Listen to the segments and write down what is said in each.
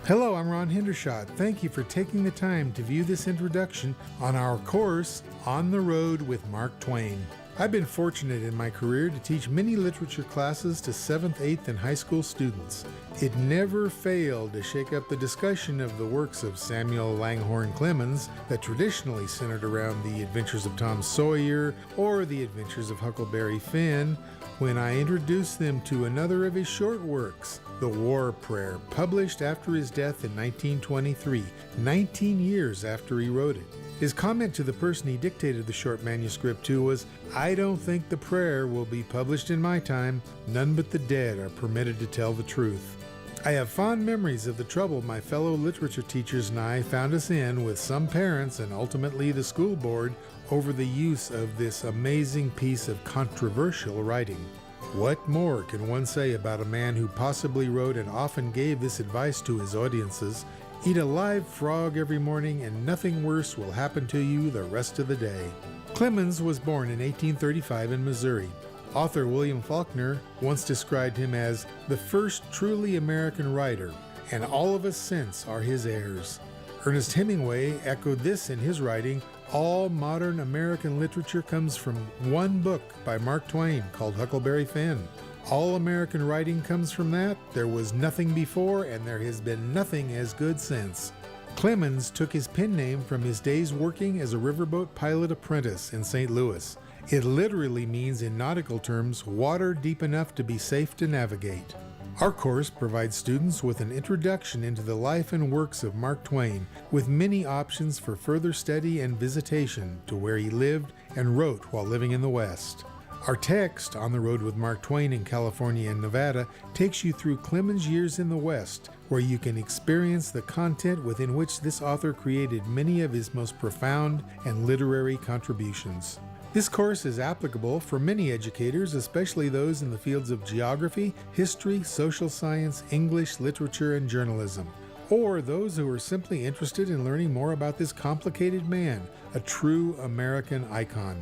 Hello, I'm Ron Hendershott. Thank you for taking the time to view this introduction on our course, On the Road with Mark Twain. I've been fortunate in my career to teach many literature classes to 7th, 8th, and high school students. It never failed to shake up the discussion of the works of Samuel Langhorne Clemens that traditionally centered around the adventures of Tom Sawyer or the adventures of Huckleberry Finn, when I introduced them to another of his short works, The War Prayer, published after his death in 1923, 19 years after he wrote it. His comment to the person he dictated the short manuscript to was, "I don't think the prayer will be published in my time. None but the dead are permitted to tell the truth." I have fond memories of the trouble my fellow literature teachers and I found us in with some parents and ultimately the school board over the use of this amazing piece of controversial writing. What more can one say about a man who possibly wrote and often gave this advice to his audiences? Eat a live frog every morning and nothing worse will happen to you the rest of the day. Clemens was born in 1835 in Missouri. Author William Faulkner once described him as the first truly American writer, and all of us since are his heirs. Ernest Hemingway echoed this in his writing, "All modern American literature comes from one book by Mark Twain called Huckleberry Finn. All American writing comes from that. There was nothing before, and there has been nothing as good since." Clemens took his pen name from his days working as a riverboat pilot apprentice in St. Louis. It literally means, in nautical terms, water deep enough to be safe to navigate. Our course provides students with an introduction into the life and works of Mark Twain, with many options for further study and visitation to where he lived and wrote while living in the West. Our text, On the Road with Mark Twain in California and Nevada, takes you through Clemens' years in the West, where you can experience the content within which this author created many of his most profound and literary contributions. This course is applicable for many educators, especially those in the fields of geography, history, social science, English, literature, and journalism, or those who are simply interested in learning more about this complicated man, a true American icon.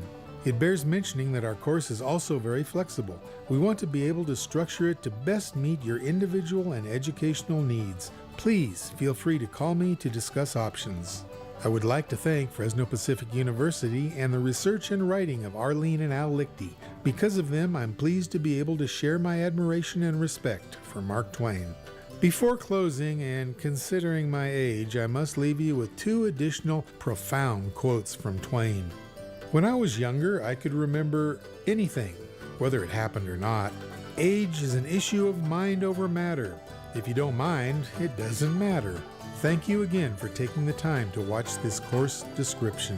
It bears mentioning that our course is also very flexible. We want to be able to structure it to best meet your individual and educational needs. Please feel free to call me to discuss options. I would like to thank Fresno Pacific University and the research and writing of Arlene and Al Lichti. Because of them, I'm pleased to be able to share my admiration and respect for Mark Twain. Before closing and considering my age, I must leave you with two additional profound quotes from Twain. "When I was younger, I could remember anything, whether it happened or not. Age is an issue of mind over matter. If you don't mind, it doesn't matter." Thank you again for taking the time to watch this course description.